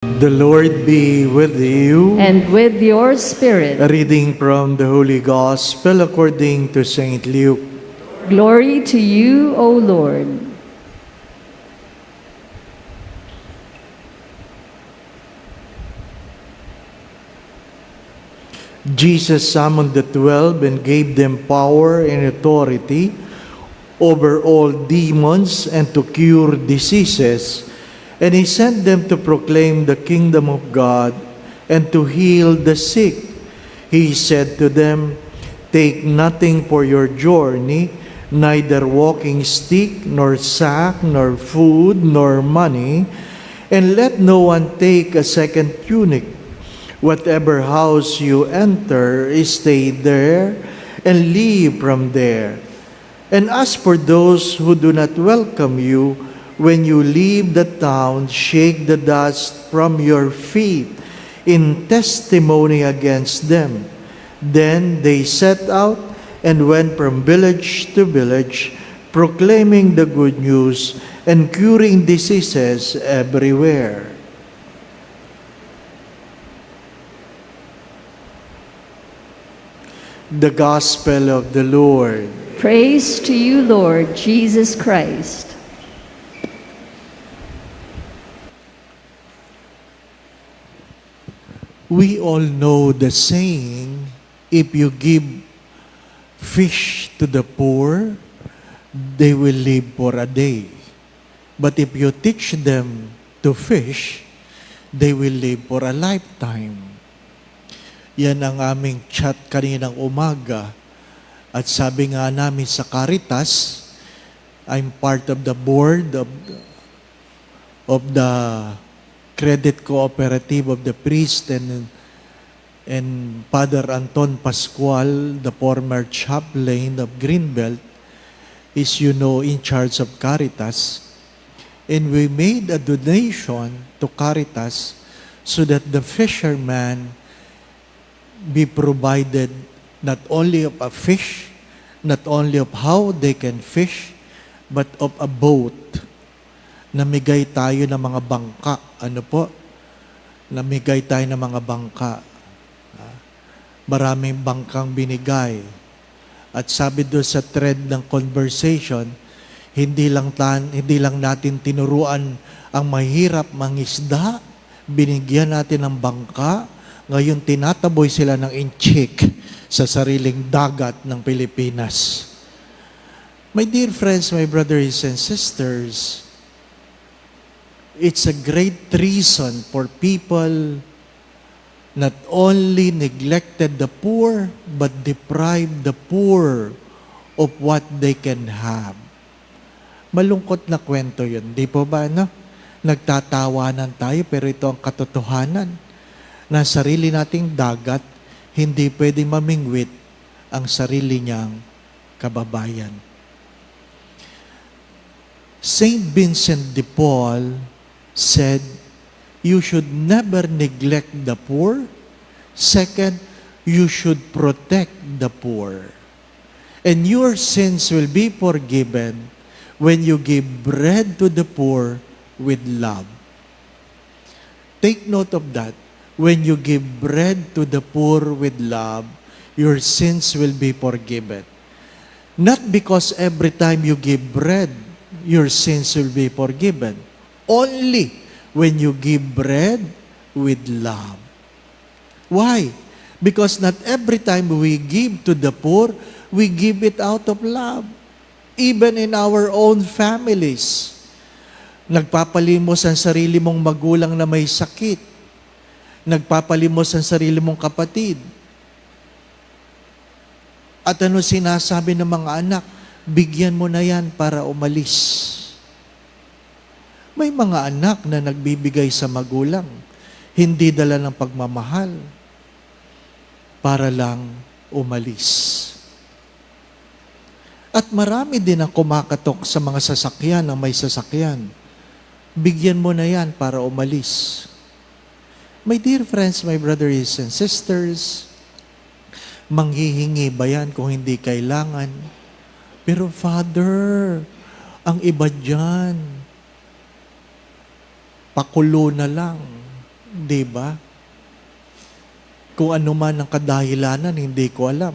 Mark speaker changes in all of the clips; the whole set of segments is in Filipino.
Speaker 1: The Lord be with you.
Speaker 2: And with your spirit.
Speaker 1: A reading from the Holy Gospel according to St. Luke.
Speaker 2: Glory to you, O Lord.
Speaker 1: Jesus summoned the 12 and gave them power and authority over all demons and to cure diseases. And he sent them to proclaim the kingdom of God and to heal the sick. He said to them, "Take nothing for your journey, neither walking stick, nor sack, nor food, nor money, and let no one take a second tunic. Whatever house you enter, stay there and leave from there. And as for those who do not welcome you, when you leave the town, shake the dust from your feet in testimony against them." Then they set out and went from village to village, proclaiming the good news and curing diseases everywhere. The Gospel of the Lord.
Speaker 2: Praise to you, Lord Jesus Christ.
Speaker 1: We all know the saying, if you give fish to the poor, they will live for a day. But if you teach them to fish, they will live for a lifetime. Yan ang aming chat kaninang umaga. At sabi nga namin sa Caritas, I'm part of the board of the Credit Cooperative of the priest and Father Anton Pascual, the former chaplain of Greenbelt, is, in charge of Caritas. And we made a donation to Caritas so that the fishermen be provided not only of a fish, not only of how they can fish, but of a boat. Namigay tayo ng mga bangka. Namigay tayo ng mga bangka. Maraming bangkang binigay. At sabi doon sa thread ng conversation, hindi lang natin tinuruan ang mahirap mangisda, binigyan natin ng bangka. Ngayon, tinataboy sila ng inchik sa sariling dagat ng Pilipinas. My dear friends, my brothers and sisters, it's a great reason for people not only neglected the poor, but deprived the poor of what they can have. Malungkot na kwento yun. Di po ba, Nagtatawanan tayo, pero ito ang katotohanan. Na sarili nating dagat, hindi pwedeng mamingwit ang sarili niyang kababayan. Saint Vincent de Paul said, you should never neglect the poor. Second, you should protect the poor. And your sins will be forgiven when you give bread to the poor with love. Take note of that. When you give bread to the poor with love, your sins will be forgiven. Not because every time you give bread, your sins will be forgiven. Only when you give bread with love. Why? Because not every time we give to the poor, we give it out of love. Even in our own families. Nagpapalimos ang sarili mong magulang na may sakit. Nagpapalimos ang sarili mong kapatid. At ano sinasabi ng mga anak? Bigyan mo na yan para umalis. May mga anak na nagbibigay sa magulang, hindi dala ng pagmamahal, para lang umalis. At marami din ang kumakatok sa mga sasakyan ng may sasakyan. Bigyan mo na yan para umalis. My dear friends, my brothers and sisters, manghihingi ba yan kung hindi kailangan? Pero Father, ang iba dyan, pakulo na lang. Di ba? Kung ano man ang kadahilanan, hindi ko alam.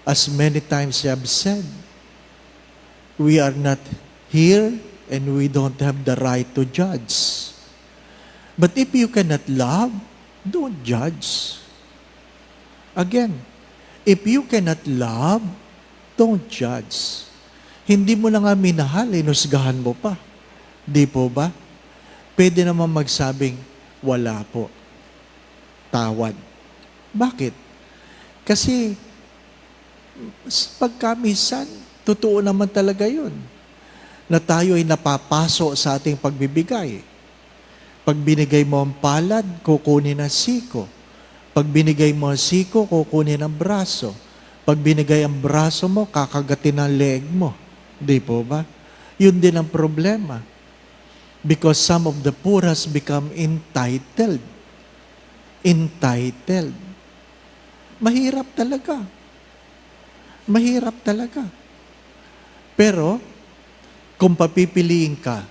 Speaker 1: As many times I have said, we are not here and we don't have the right to judge. But if you cannot love, don't judge. Again, if you cannot love, don't judge. Hindi mo na nga minahal, inusgahan mo pa. Di po ba? Pwede naman magsabing, wala po. Tawad. Bakit? Kasi, pagkamisan, totoo naman talaga yun. Na tayo ay napapaso sa ating pagbibigay. Pag binigay mo ang palad, kukunin ang siko. Pag binigay mo ang siko, kukunin ang braso. Pag binigay ang braso mo, kakagatin ang leg mo. Di po ba? Yun din ang problema. Because some of the poor has become entitled. Entitled. Mahirap talaga. Mahirap talaga. Pero, kung papipiliin ka,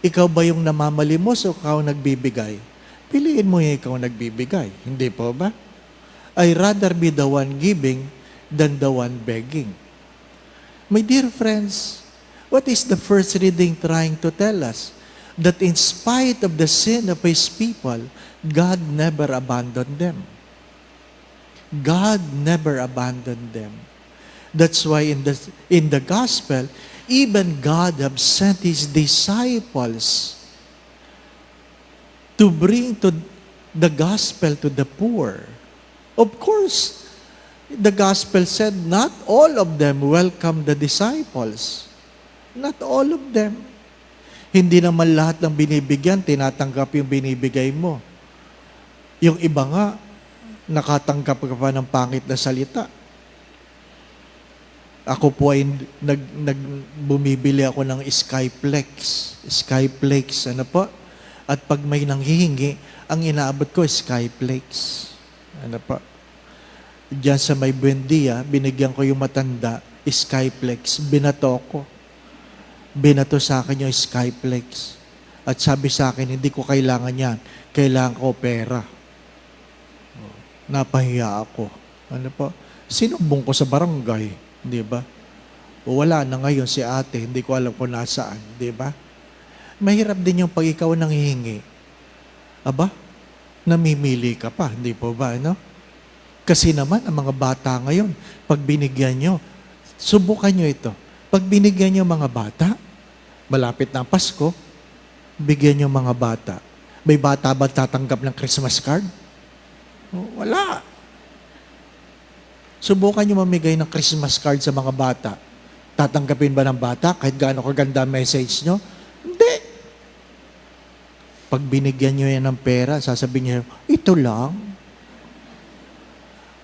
Speaker 1: ikaw ba yung namamalimos o ikaw nagbibigay? Piliin mo yung ikaw nagbibigay. Hindi po ba? I rather be the one giving than the one begging. My dear friends, what is the first reading trying to tell us? That in spite of the sin of His people, God never abandoned them. God never abandoned them. That's why in the gospel, even God have sent His disciples to bring to the gospel to the poor. Of course, the gospel said not all of them welcome the disciples. Not all of them. Hindi naman lahat ng binibigyan, tinatanggap yung binibigay mo. Yung iba nga, nakatanggap ka pa ng pangit na salita. Ako po ay bumibili ako ng Skyplex. Skyplex, ano po? At pag may nanghihingi, ang inaabot ko Skyplex. Ano po? Diyan sa may Buendia, binigyan ko yung matanda, Skyplex. Binato ko. Binato sa akin yung Skyplex. At sabi sa akin, hindi ko kailangan yan. Kailangan ko pera. Napahiya ako. Ano po? Sinumbong ko sa barangay. Di ba? Wala na ngayon si ate. Hindi ko alam kung nasaan. Di ba? Mahirap din yung pag ikaw nanghihingi. Aba? Namimili ka pa. Hindi po ba? Ano? Kasi naman, ang mga bata ngayon, pag binigyan nyo, subukan nyo ito. Pag binigyan nyo mga bata, malapit na ang Pasko, bigyan nyo mga bata. May bata ba tatanggap ng Christmas card? Wala. Subukan nyo mamigay ng Christmas card sa mga bata. Tatanggapin ba ng bata kahit gaano kaganda message nyo? Hindi. Pag binigyan nyo yan ng pera, sasabihin nyo, ito lang.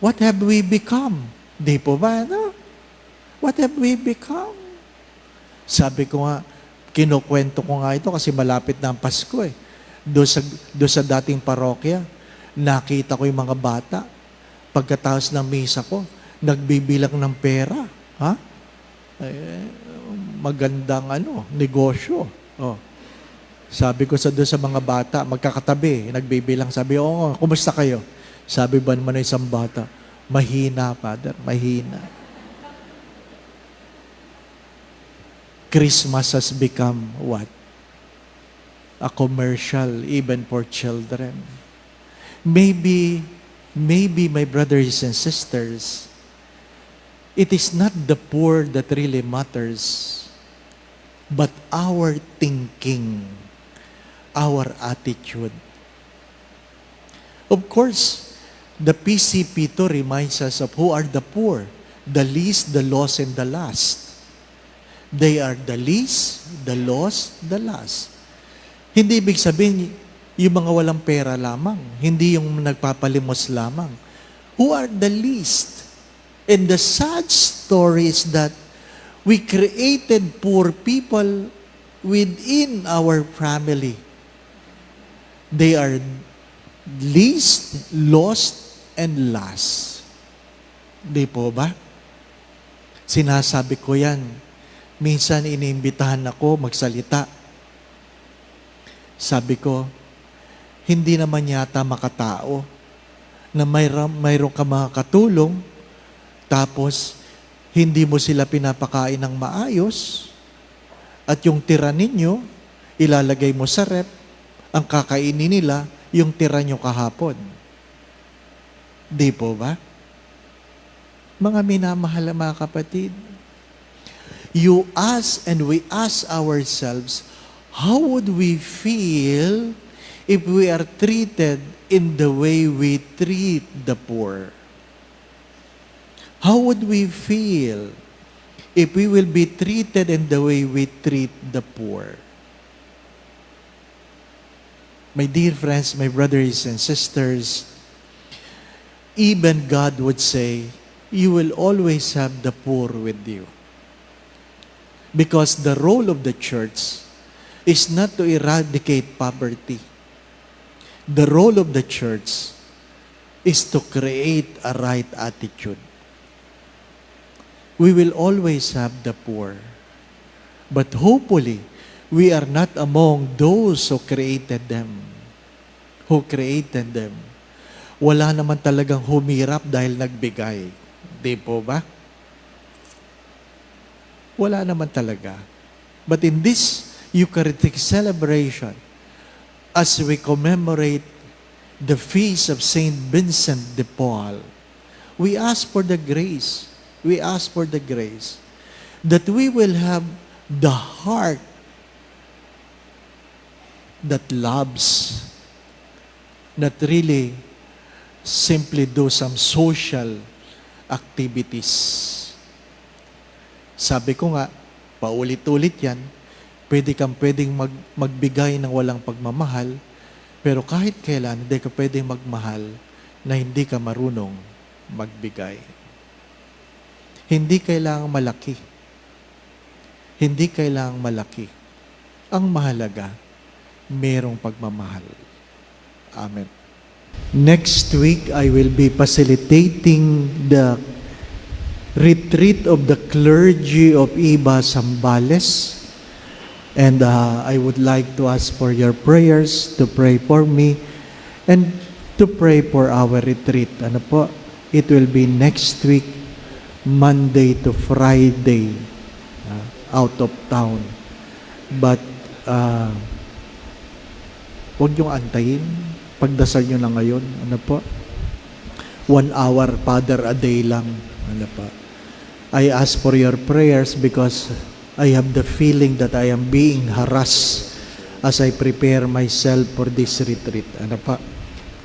Speaker 1: What have we become? Di po ba, no? What have we become? Sabi ko nga, kinukwento ko nga ito kasi malapit na ang Pasko eh. Doon sa dating parokya, nakita ko yung mga bata. Pagkatapos ng misa ko, nagbibilang ng pera. Ha? Magandang negosyo. Oh. Sabi ko doon sa mga bata, magkakatabi, nagbibilang. Sabi, oo, kumusta kayo? Sabi ba naman ng isang bata, mahina, Father, mahina. Christmas has become what? A commercial, even for children. Maybe, my brothers and sisters, it is not the poor that really matters, but our thinking, our attitude. Of course, the PCP2 reminds us of who are the poor, the least, the lost, and the last. They are the least, the lost, the last. Hindi ibig sabihin, yung mga walang pera lamang. Hindi yung nagpapalimos lamang. Who are the least? And the sad story is that we created poor people within our family. They are least, lost, and last. Di po ba? Sinasabi ko yan. Minsan iniimbitahan ako magsalita. Sabi ko, hindi naman yata makatao na mayroon ka mga katulong, tapos hindi mo sila pinapakain ng maayos, at yung tira ninyo, ilalagay mo sa rep, ang kakainin nila, yung tira nyo kahapon. Di po ba? Mga minamahal na mga kapatid, you ask and we ask ourselves, how would we feel if we are treated in the way we treat the poor? How would we feel if we will be treated in the way we treat the poor? My dear friends, my brothers and sisters, even God would say, you will always have the poor with you. Because the role of the church is not to eradicate poverty. The role of the church is to create a right attitude. We will always have the poor. But hopefully, we are not among those who created them. Who created them. Wala naman talagang humirap dahil nagbigay. Di po ba? Wala naman talaga. But in this Eucharistic celebration, as we commemorate the feast of Saint Vincent de Paul, we ask for the grace. We ask for the grace that we will have the heart that loves, not really simply do some social activities. Sabi ko nga, paulit-ulit yan, pwedeng magbigay ng walang pagmamahal, pero kahit kailan, hindi ka pwedeng magmahal na hindi ka marunong magbigay. Hindi kailangang malaki. Hindi kailangang malaki. Ang mahalaga, merong pagmamahal. Amen. Next week, I will be facilitating the retreat of the clergy of Iba Zambales. And I would like to ask for your prayers, to pray for me, and to pray for our retreat. Ano po? It will be next week, Monday to Friday, out of town. But, huwag niyong antayin. Pagdasal niyo lang ngayon. Ano po? 1 hour, Father, a day lang. Ano po? I ask for your prayers because I have the feeling that I am being harassed as I prepare myself for this retreat. Ano po?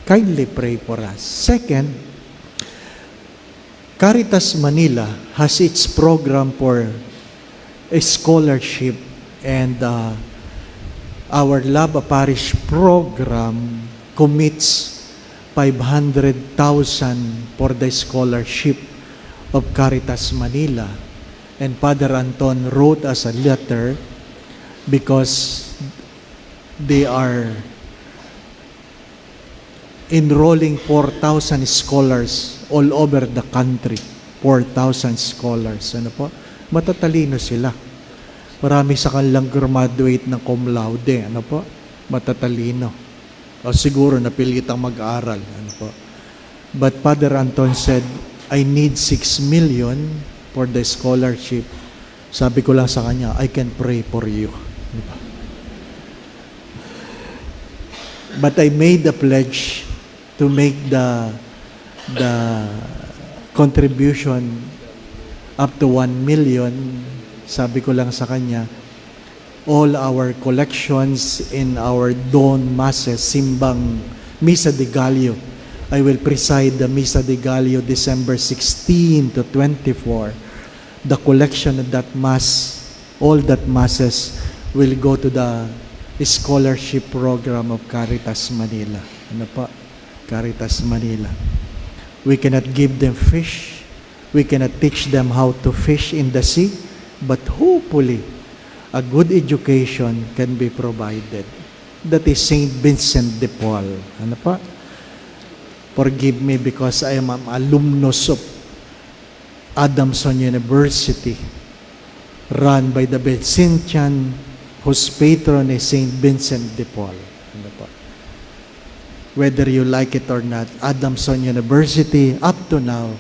Speaker 1: Kindly pray for us. Second, Caritas Manila has its program for a scholarship, and our Love a Parish program commits 500,000 for the scholarship of Caritas Manila. And Father Anton wrote us a letter because they are enrolling 4,000 scholars all over the country. 4,000 scholars. Ano po? Matatalino sila. Marami sa kanilang graduate ng cum laude. Ano po? Matatalino. O siguro napilitang mag-aral. Ano po? But Father Anton said, I need 6 million for the scholarship. Sabi ko lang sa kanya, I can pray for you. Ano po? But I made the pledge to make the contribution up to 1 million. Sabi ko lang sa kanya, all our collections in our dawn masses, simbang Misa de Gallo. I will preside the Misa de Gallo December 16 to 24. The collection of that mass, all that masses will go to the scholarship program of Caritas Manila. Ano pa? Caritas Manila. We cannot give them fish. We cannot teach them how to fish in the sea. But hopefully, a good education can be provided. That is Saint Vincent de Paul. Ano pa? Forgive me because I am an alumnus of Adamson University, run by the Vincentian, whose patron is Saint Vincent de Paul. Ano pa? whether you like it or not, Adamson University, up to now,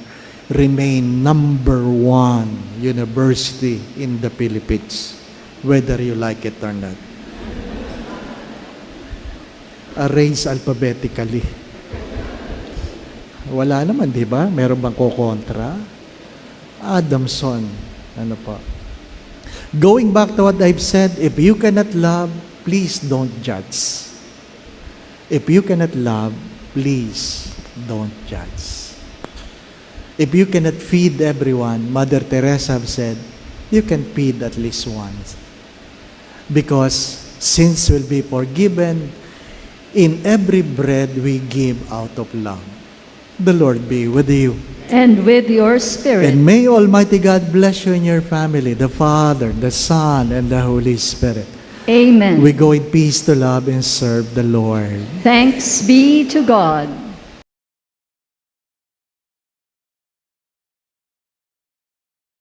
Speaker 1: remain number 1 university in the Philippines, whether you like it or not. Arranged alphabetically. Wala naman, di ba? Meron bang kukontra? Adamson. Ano po? Going back to what I've said, if you cannot love, please don't judge. If you cannot love, please don't judge. If you cannot feed everyone, Mother Teresa said, you can feed at least once. Because sins will be forgiven in every bread we give out of love. The Lord be with you.
Speaker 2: And with your spirit.
Speaker 1: And may Almighty God bless you and your family, the Father, the Son, and the Holy Spirit.
Speaker 2: Amen.
Speaker 1: We go in peace to love and serve the Lord.
Speaker 2: Thanks be to God.